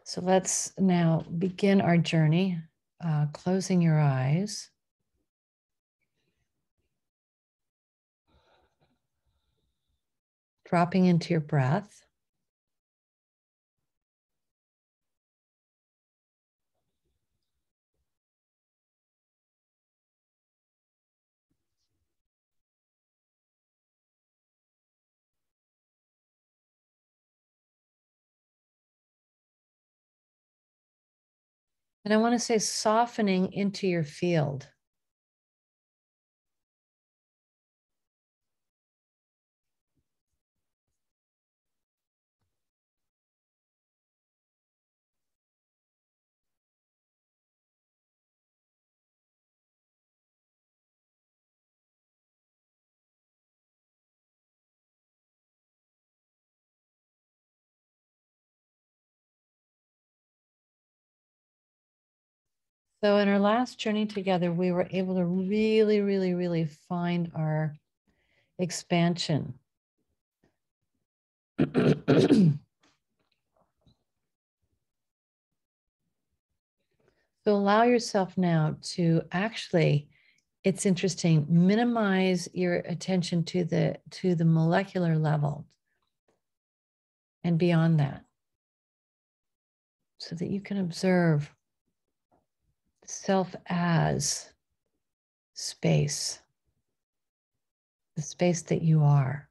So let's now begin our journey, closing your eyes. Dropping into your breath. And I want to say softening into your field. So in our last journey together, we were able to really find our expansion. So allow yourself now to actually, it's interesting, minimize your attention to the molecular level and beyond that, so that you can observe self as space, the space that you are.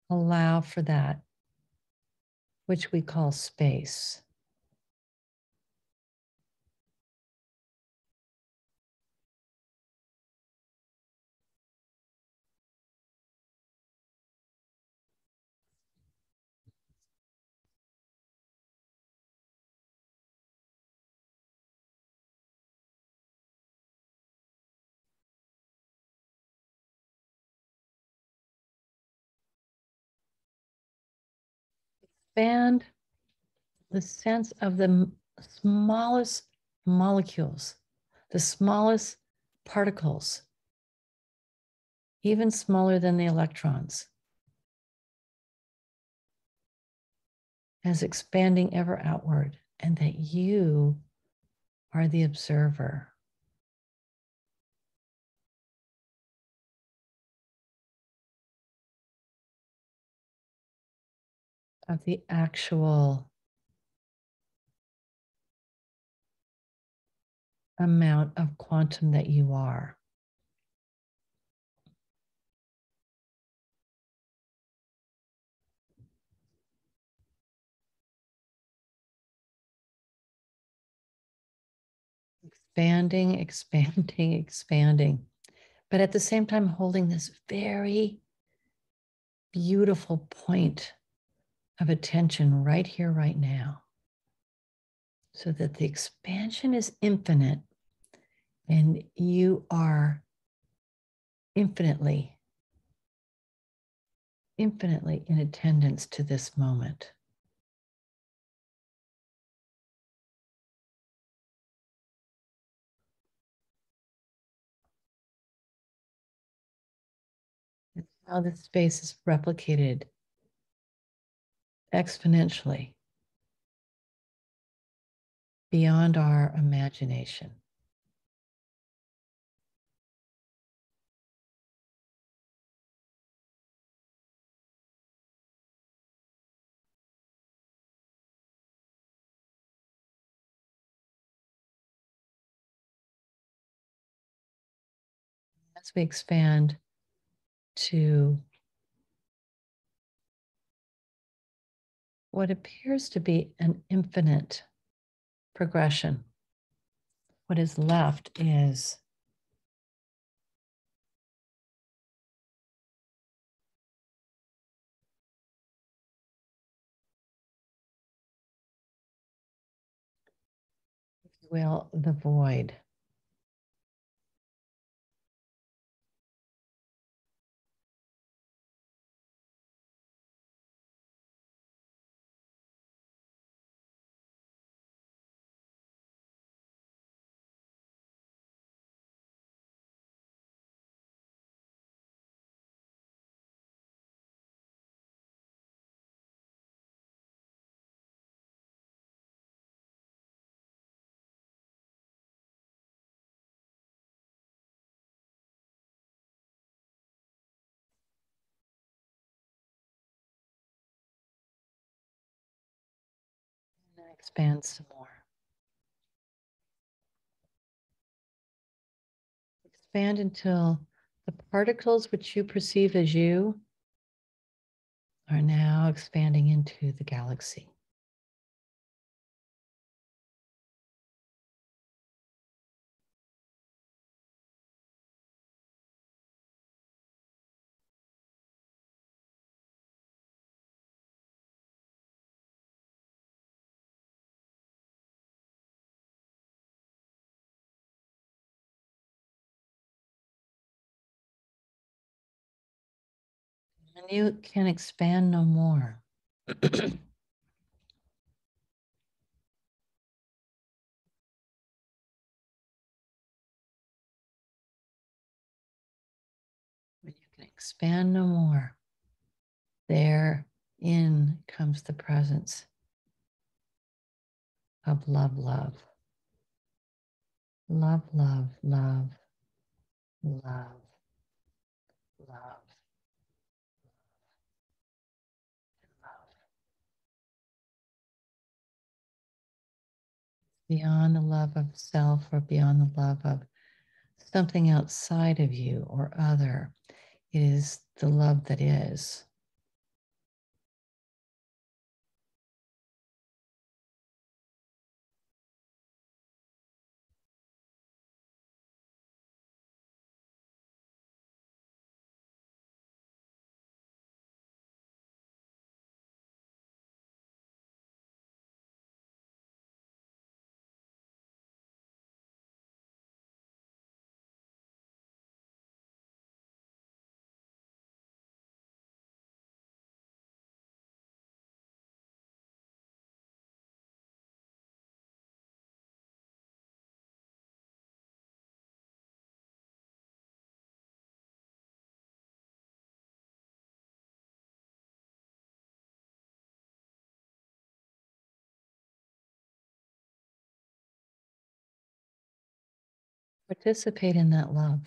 Allow for that, which we call space. Expand the sense of the smallest molecules, the smallest particles, even smaller than the electrons, as expanding ever outward, and that you are the observer of the actual amount of quantum that you are. Expanding, but at the same time holding this very beautiful point of attention right here, right now, so that the expansion is infinite and you are infinitely in attendance to this moment. It's how this space is replicated exponentially beyond our imagination. As we expand to what appears to be an infinite progression, what is left is will the void. And then expand some more. Expand until the particles which you perceive as you are now expanding into the galaxy. And you can expand no more. But you can expand no more. Therein comes the presence of love, love. Love, love, love, love, love, love. Beyond the love of self or beyond the love of something outside of you or other. It is the love that is. Participate in that love.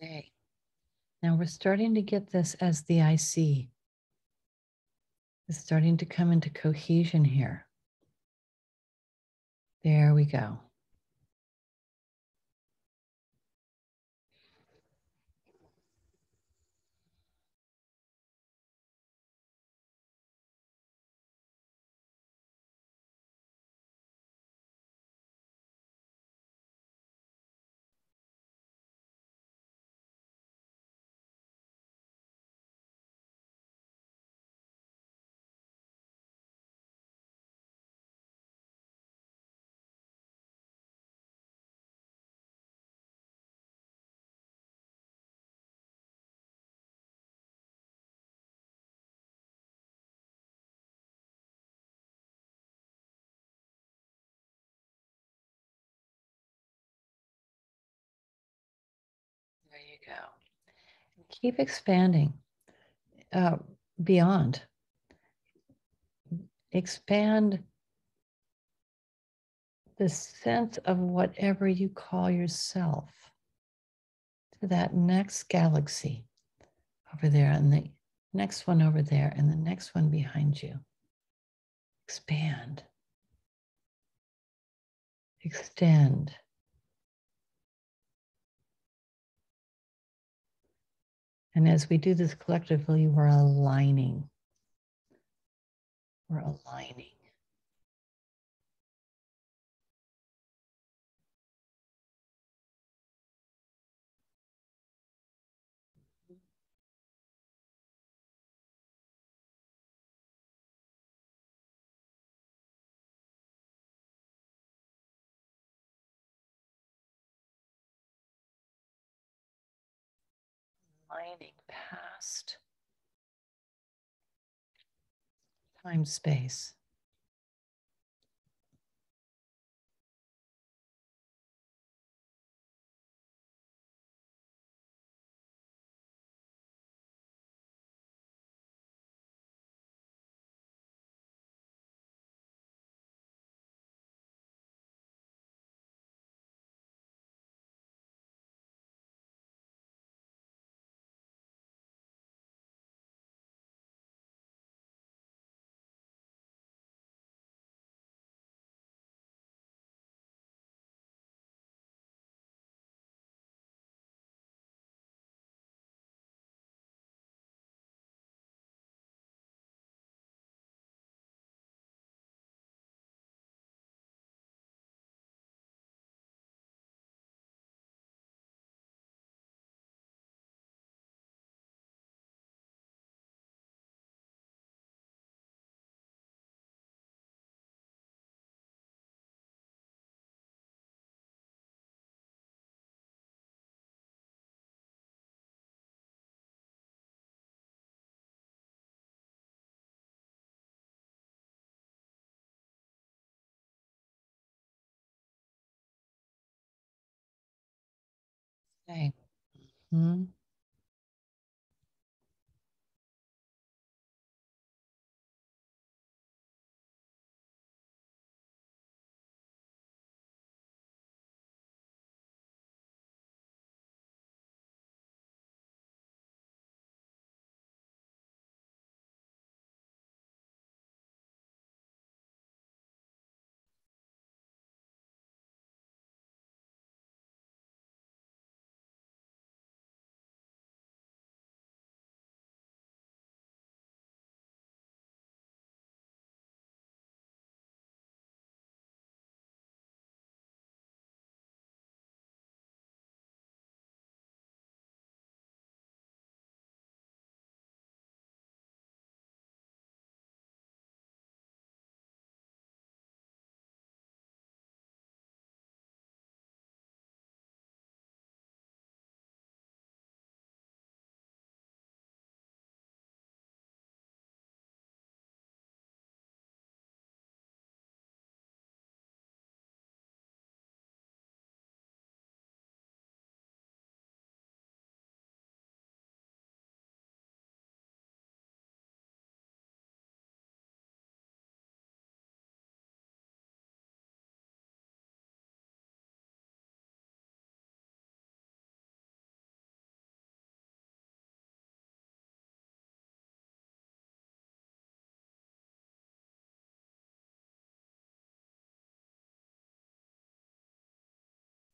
Okay. Now we're starting to get this as the I see. It's starting to come into cohesion here. There we go. There you go. Keep expanding beyond. Expand the sense of whatever you call yourself to that next galaxy over there and the next one over there and the next one behind you. Expand. Extend. And as we do this collectively, we're aligning. We're aligning. Mining past time space. Okay. Hmm.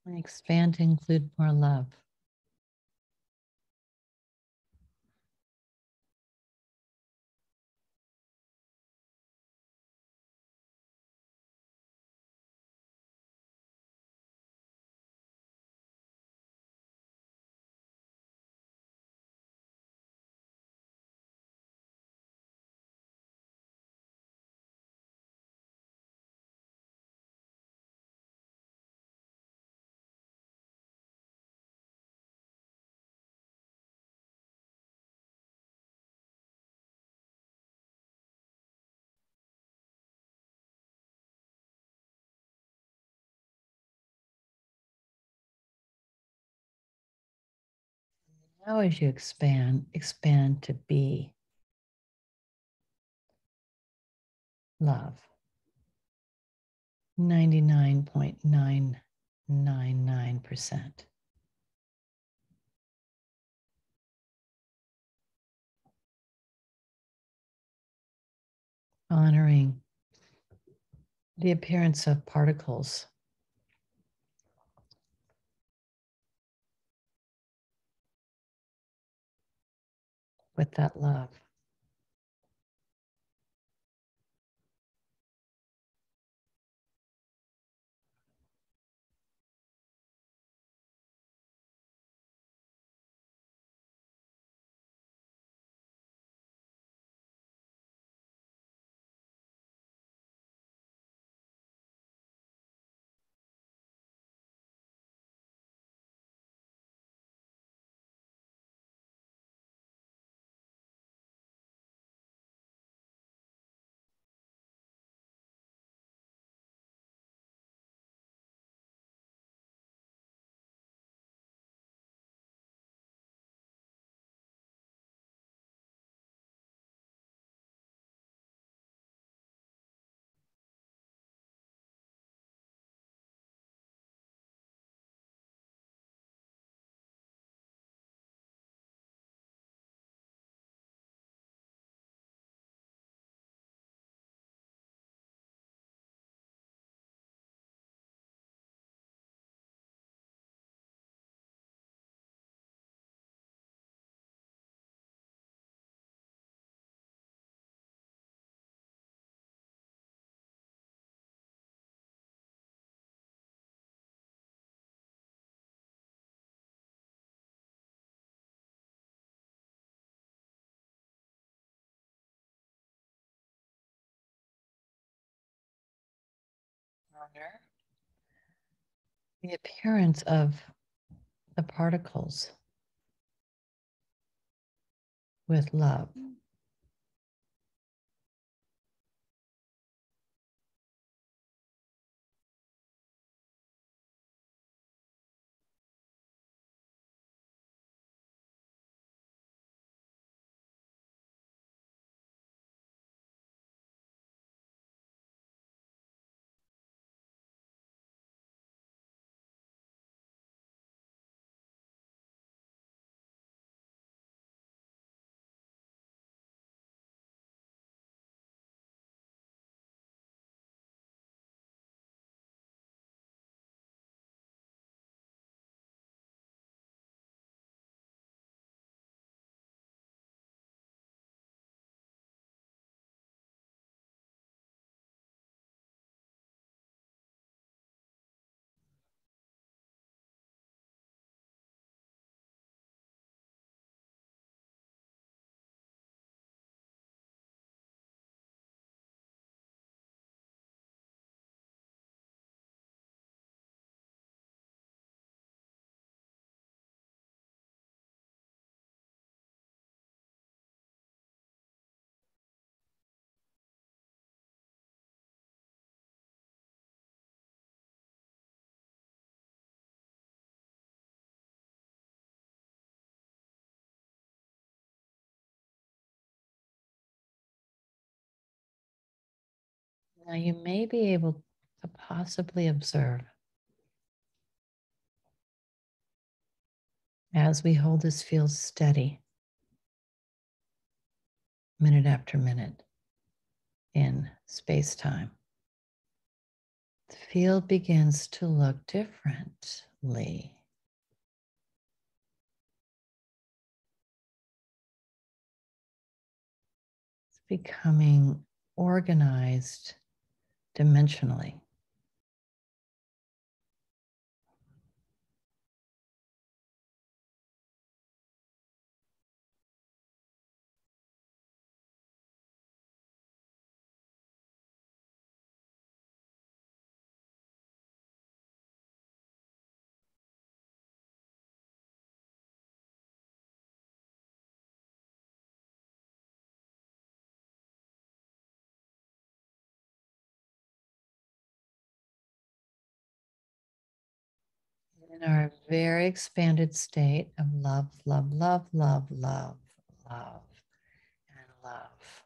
And expand to include more love. Now, as you expand to be love. 99.999%. Honoring the appearance of particles with that love. honor the appearance of the particles with love. Now you may be able to possibly observe as we hold this field steady, minute after minute in space-time. The field begins to look differently. It's becoming organized dimensionally. In our very expanded state of love, love, love, love, love, love, and love.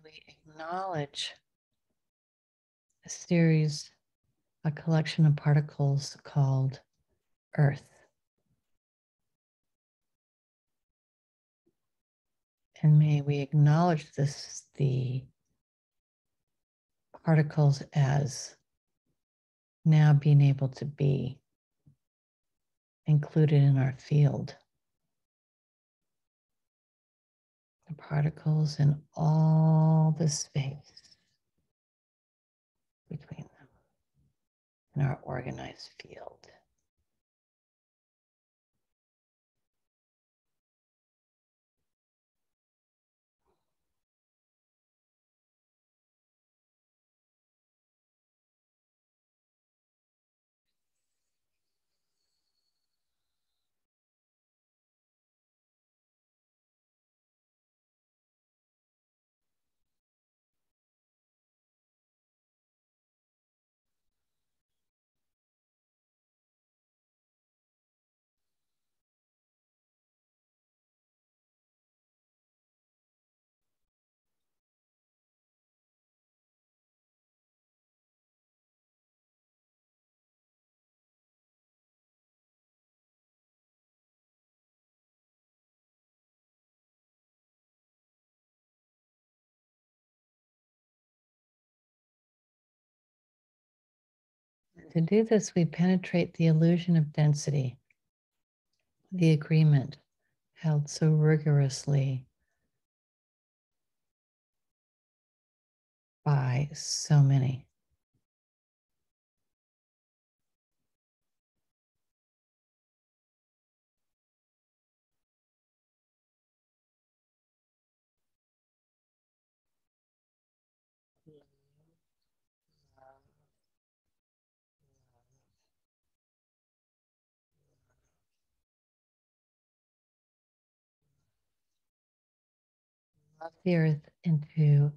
We acknowledge a series, a collection of particles called Earth. And may we acknowledge the particles as now being able to be included in our field. The particles in all the space between them in our organized field. To do this, we penetrate the illusion of density, the agreement held so rigorously by so many. Love the earth into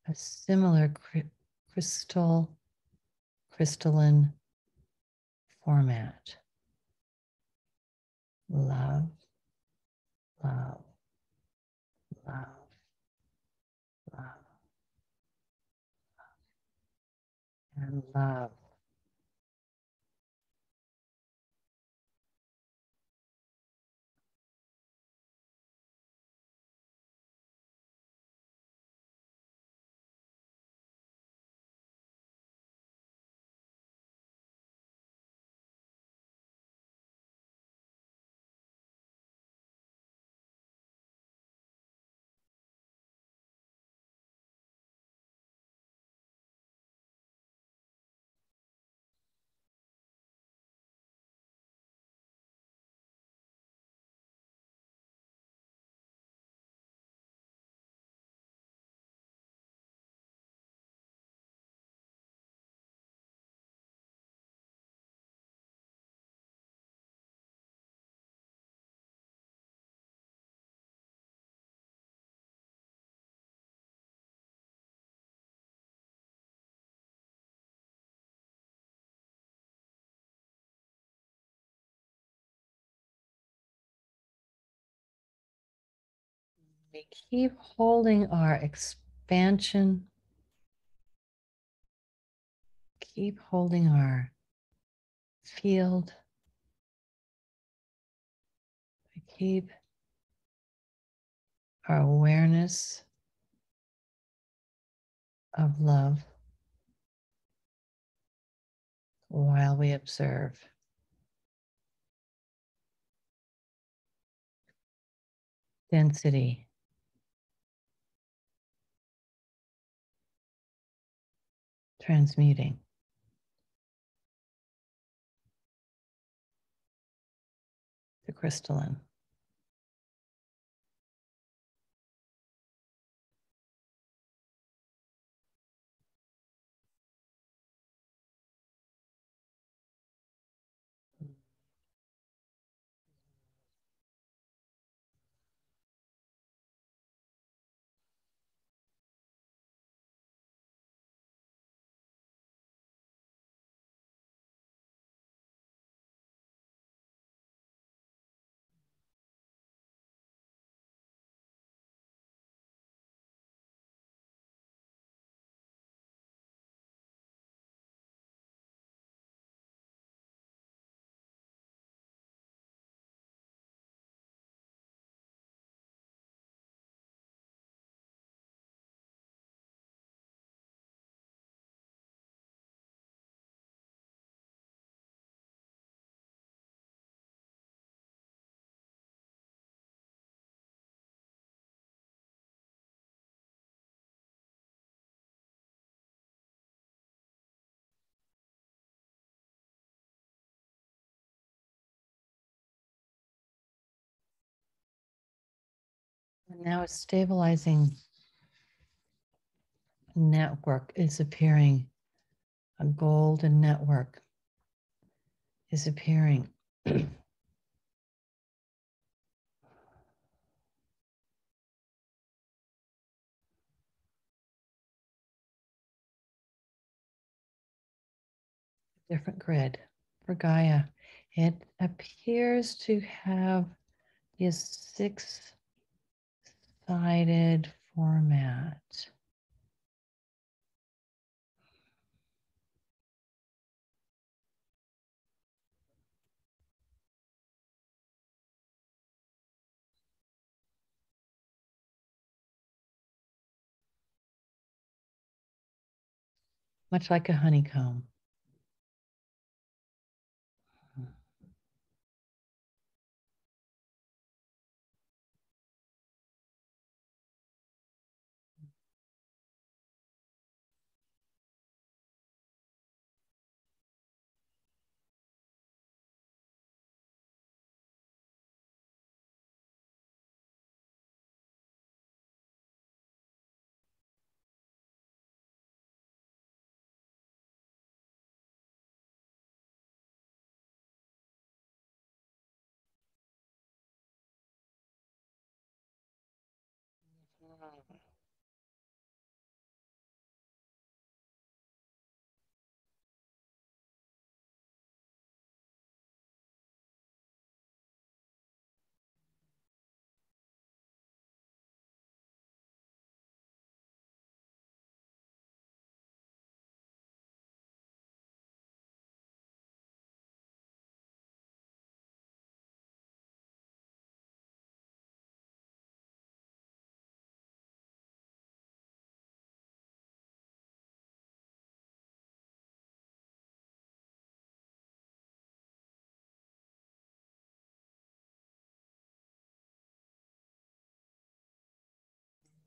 a similar crystalline format. Love, love, love, love, and love. We keep holding our expansion, keep holding our field, we keep our awareness of love while we observe. Density, transmuting. The crystalline. And now a stabilizing network is appearing. A golden network is appearing. Different grid for Gaia. It appears to have this six-sided format. Much like a honeycomb.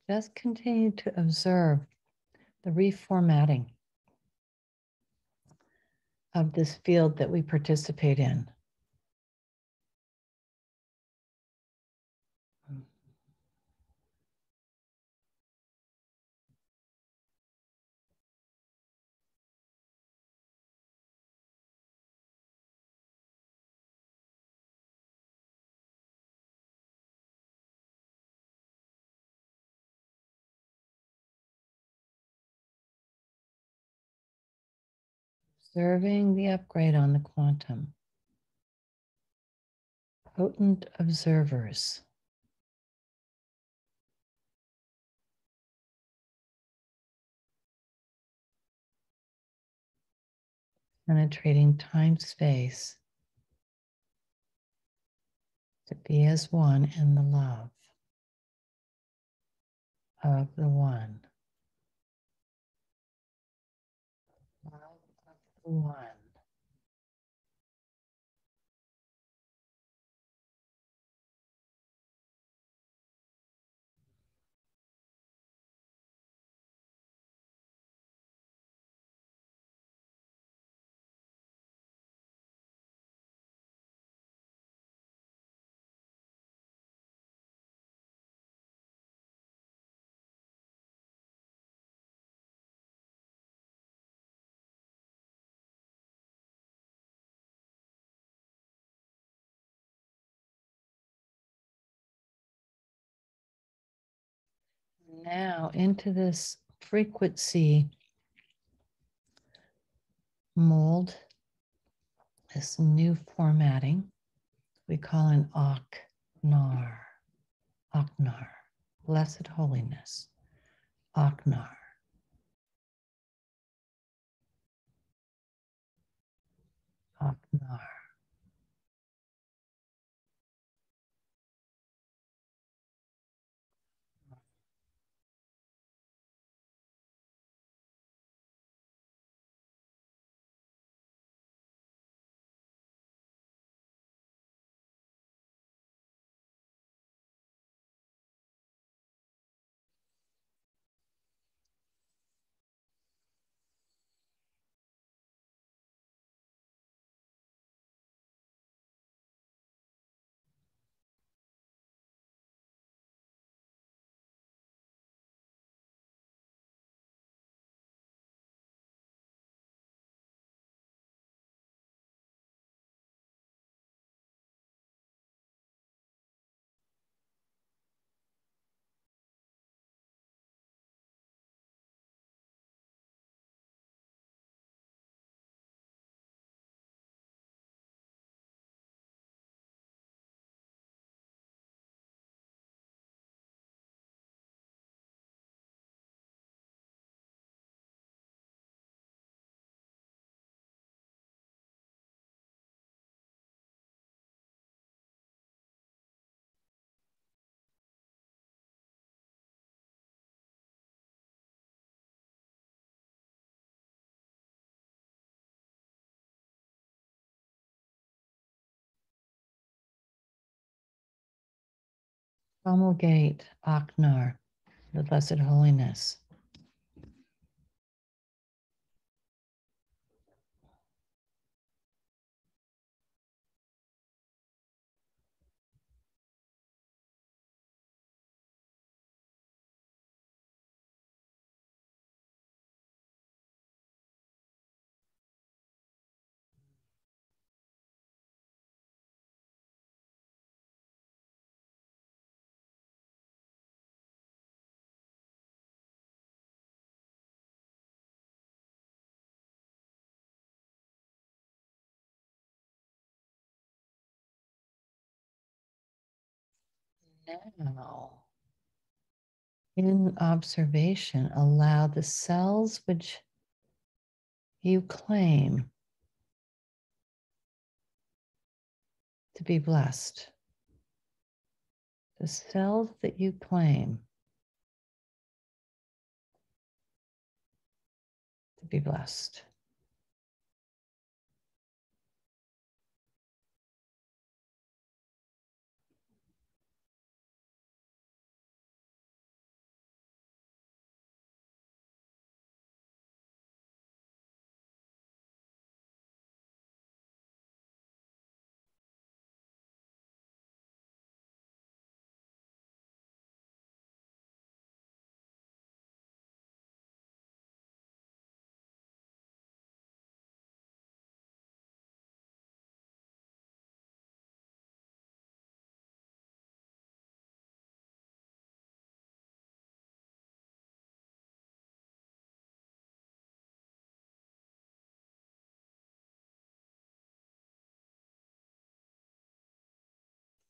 Just continue to observe the reformatting of this field that we participate in. Observing the upgrade on the quantum. Potent observers. Penetrating time-space to be as one in the love of the one. Love of the one. Now into this frequency mold, this new formatting we call an Aknar. Aknar, blessed holiness. Aknar. Aknar. Promulgate Aknar, the blessed holiness. Now, in observation, allow the cells which you claim to be blessed, the cells that you claim to be blessed.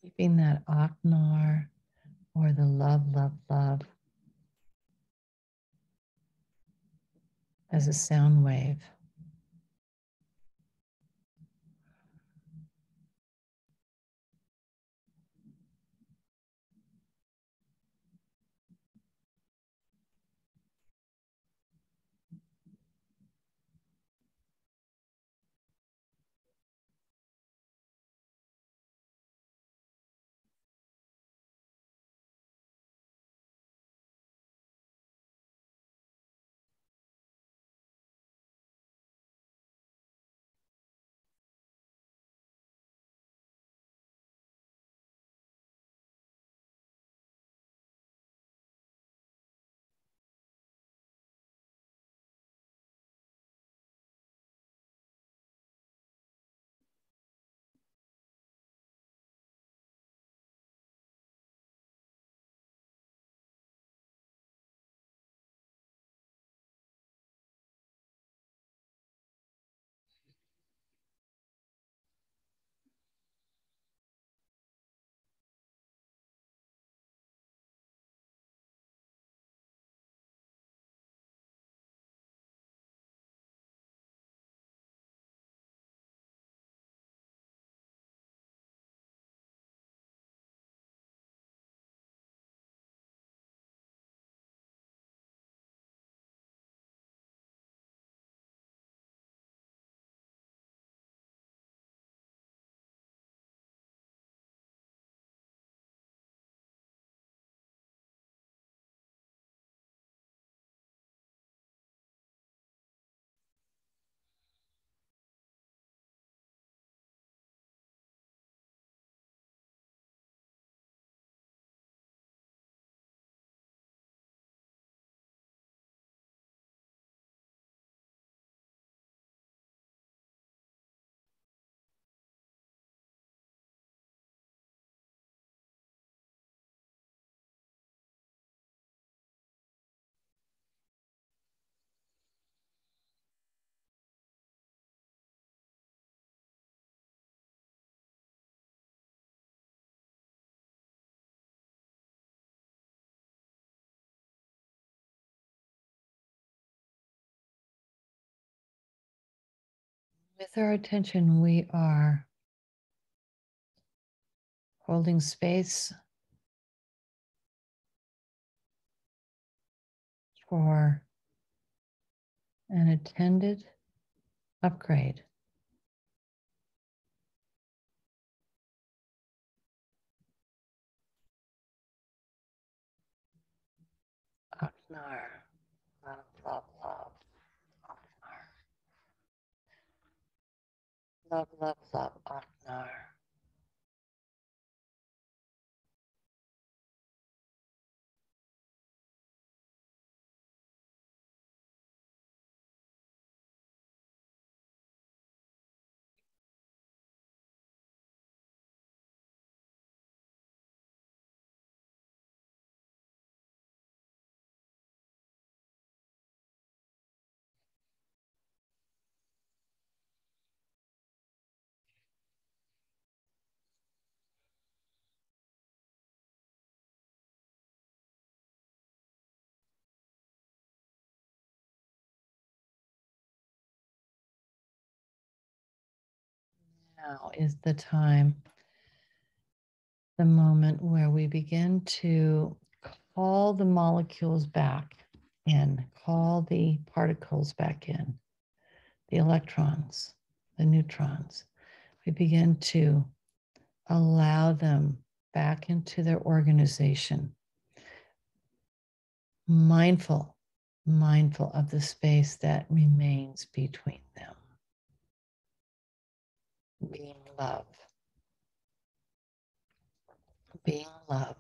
Keeping that Aknar or the love, love, love as a sound wave. With our attention, we are holding space for an attended upgrade. Aknar, love, love, love. Aknar, love, love, love. Aknar. Now is the time, the moment where we begin to call the molecules back in, call the particles back in, the electrons, the neutrons. We begin to allow them back into their organization, mindful of the space that remains between them. Being love. Being love.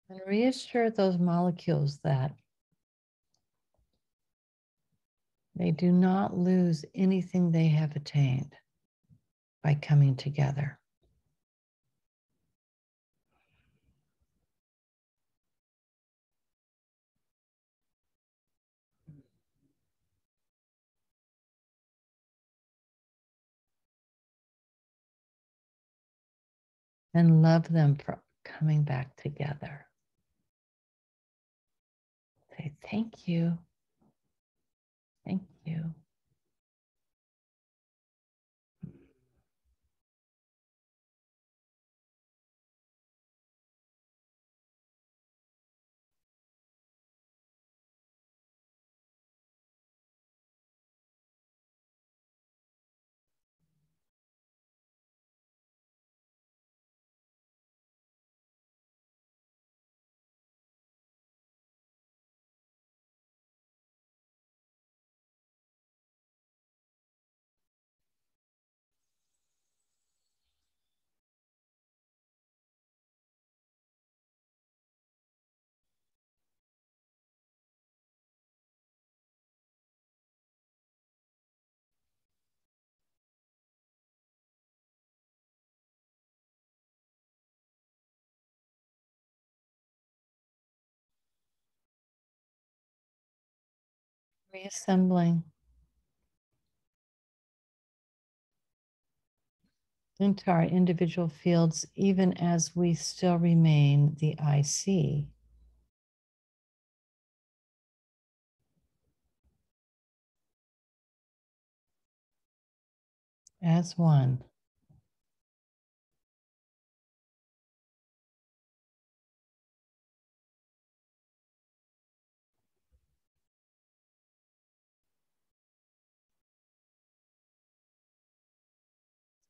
And reassure those molecules that they do not lose anything they have attained by coming together. And love them for coming back together. Say thank you. Thank you. Reassembling into our individual fields, even as we still remain the IC. As one.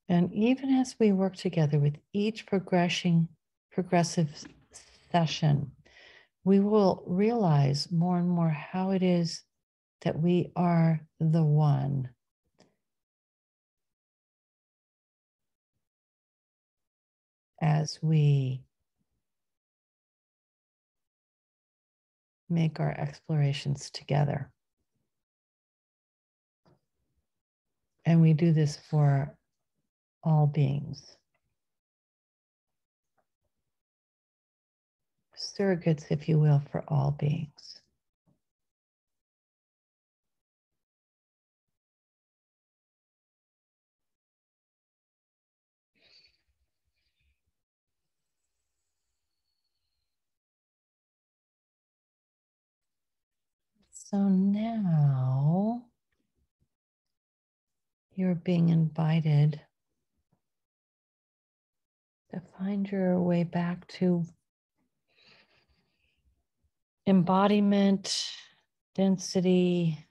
And even as we work together with each progressive session, we will realize more and more how it is that we are the one. As we make our explorations together. And we do this for all beings. Surrogates, if you will, for all beings. So now you're being invited to find your way back to embodiment, density,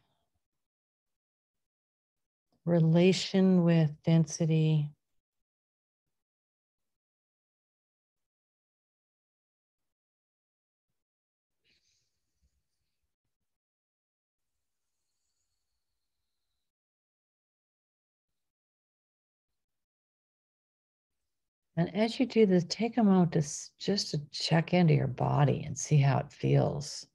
relation with density. And as you do this, take a moment to just to check into your body and see how it feels.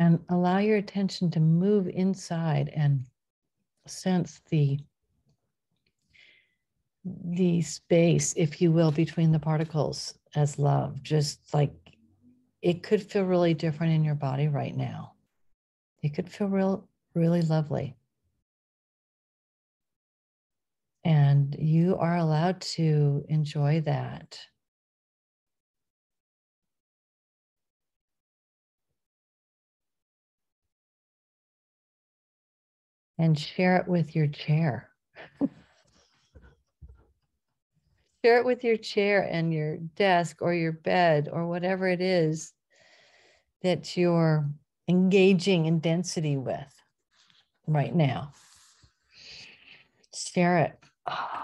And allow your attention to move inside and sense the space, if you will, between the particles as love. Just like it could feel really different in your body right now. It could feel really lovely. And you are allowed to enjoy that. And share it with your chair. Share it with your chair and your desk or your bed or whatever it is that you're engaging in density with right now. Share it. Oh,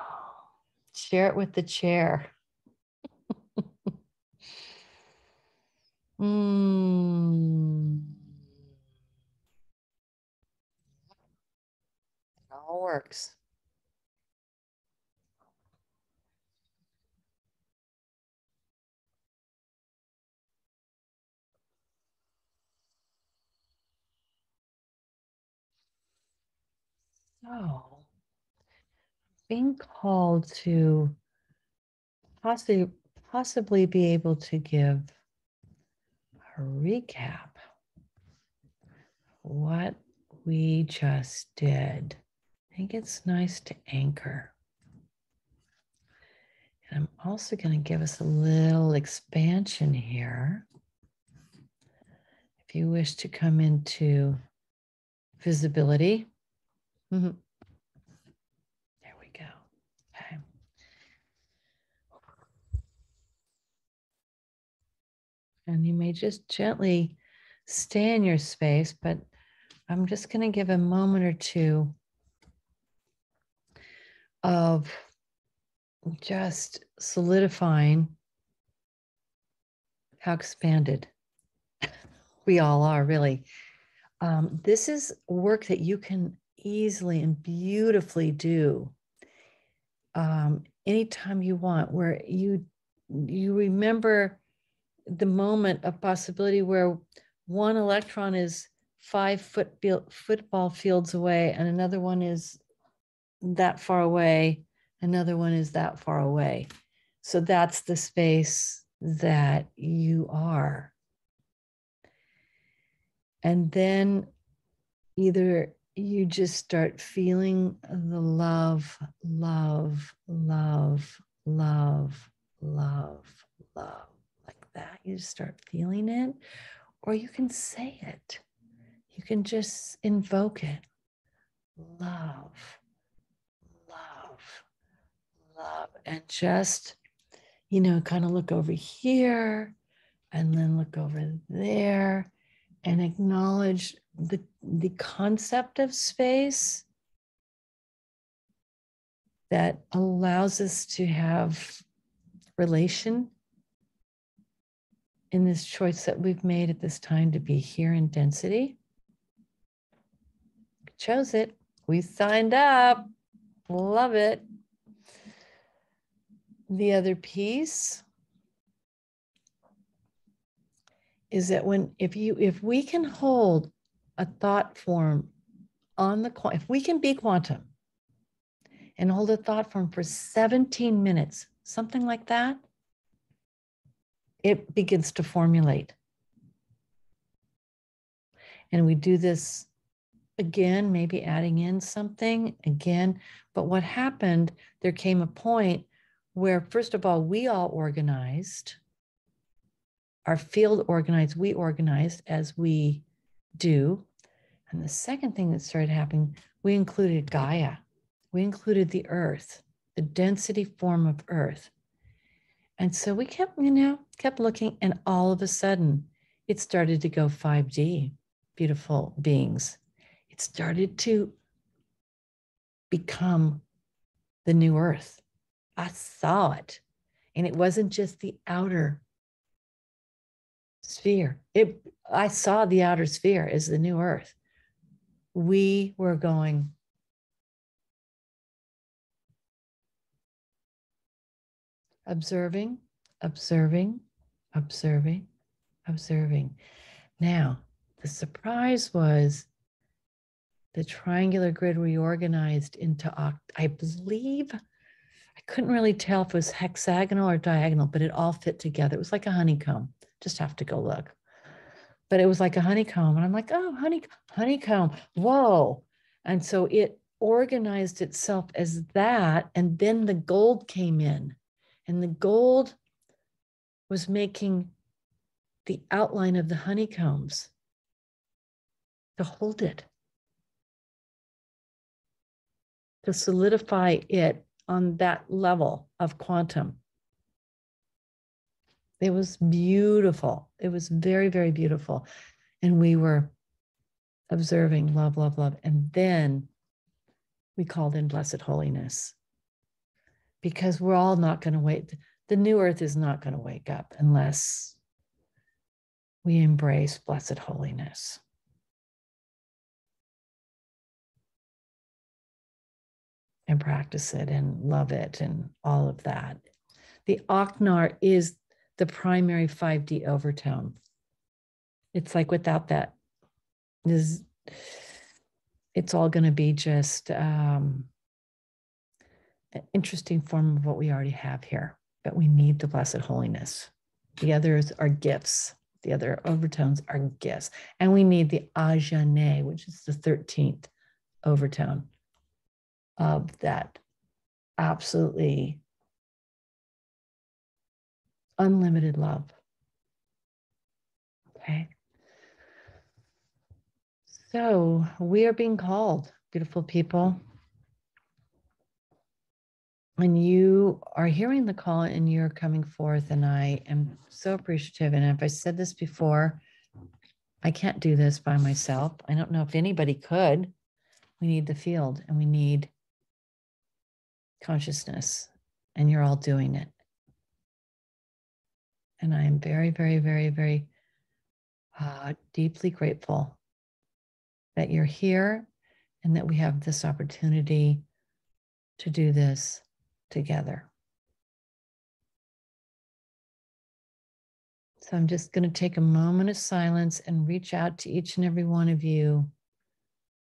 share it with the chair. Mm. It all works. So, being called to possibly be able to give a recap what we just did. I think it's nice to anchor. And I'm also going to give us a little expansion here. If you wish to come into visibility. Mm-hmm. There we go. Okay. And you may just gently stay in your space, but I'm just going to give a moment or two of just solidifying how expanded we all are, really. This is work that you can easily and beautifully do anytime you want, where you remember the moment of possibility where one electron is 5 football fields away and another one is that far away, another one is that far away. So that's the space that you are. And then either you just start feeling the love, love, love, love, love, love, like that. You just start feeling it, or you can say it. You can just invoke it. Love, love, love. And just, kind of look over here and then look over there and acknowledge the concept of space that allows us to have relation in this choice that we've made at this time to be here in density. We chose it. We signed up. Love it. The other piece is that if we can hold a thought form on if we can be quantum and hold a thought form for 17 minutes, something like that, it begins to formulate. And we do this again, maybe adding in something again. But what happened, there came a point where, first of all, we all organized, our field organized, we organized as we do. And the second thing that started happening, we included Gaia. We included the earth, the density form of earth. And so we kept looking, and all of a sudden it started to go 5D, beautiful beings. It started to become the new earth. I saw it. And it wasn't just the outer sphere. I saw the outer sphere as the new earth. We were going, observing, observing, observing, observing. Now, the surprise was the triangular grid reorganized into, I believe, I couldn't really tell if it was hexagonal or diagonal, but it all fit together. It was like a honeycomb. Just have to go look. But it was like a honeycomb. And I'm like, oh, honeycomb. Whoa. And so it organized itself as that. And then the gold came in. And the gold was making the outline of the honeycombs to hold it, to solidify it on that level of quantum. It was beautiful. It was very, very beautiful. And we were observing love, love, love. And then we called in Blessed Holiness, because we're all not going to wait. The new earth is not going to wake up unless we embrace Blessed Holiness. And practice it and love it and all of that. The Aknar is the primary 5D overtone. It's like without that, it's all going to be just an interesting form of what we already have here. But we need the Blessed Holiness. The others are gifts. The other overtones are gifts. And we need the Ajane, which is the 13th overtone of that absolutely unlimited love. Okay. So we are being called, beautiful people. And you are hearing the call and you're coming forth. And I am so appreciative. And if I said this before, I can't do this by myself. I don't know if anybody could. We need the field and we need consciousness. And you're all doing it. And I am very, very, very, very deeply grateful that you're here and that we have this opportunity to do this together. So I'm just going to take a moment of silence and reach out to each and every one of you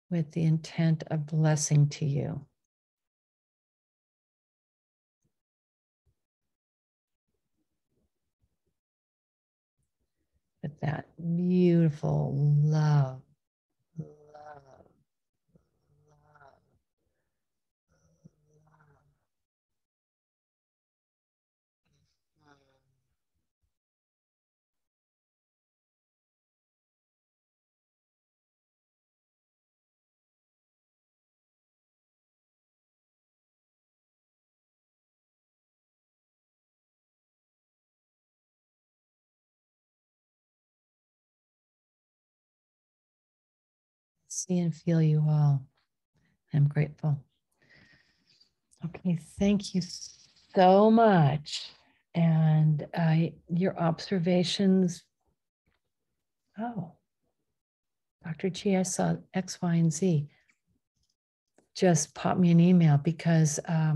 with the intent of blessing to you. With that beautiful love, love, love, love. See and feel you all. I'm grateful. Okay, thank you so much. And your observations. Oh, Dr. G, I saw X, Y, and Z. Just pop me an email because I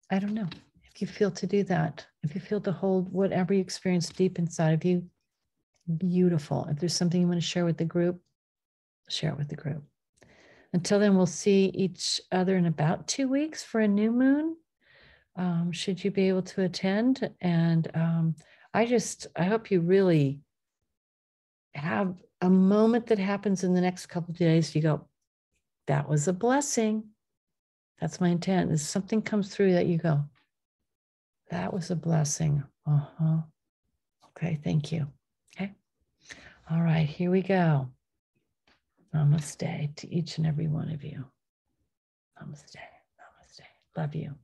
don't know if you feel to do that. If you feel to hold whatever you experience deep inside of you, beautiful. If there's something you want to share with the group, share it with the group. Until then, we'll see each other in about 2 weeks for a new moon. Should you be able to attend? And I hope you really have a moment that happens in the next couple of days. You go, that was a blessing. That's my intent. If something comes through that you go, that was a blessing. Okay, thank you. Okay. All right, here we go. Namaste to each and every one of you. Namaste. Namaste. Love you.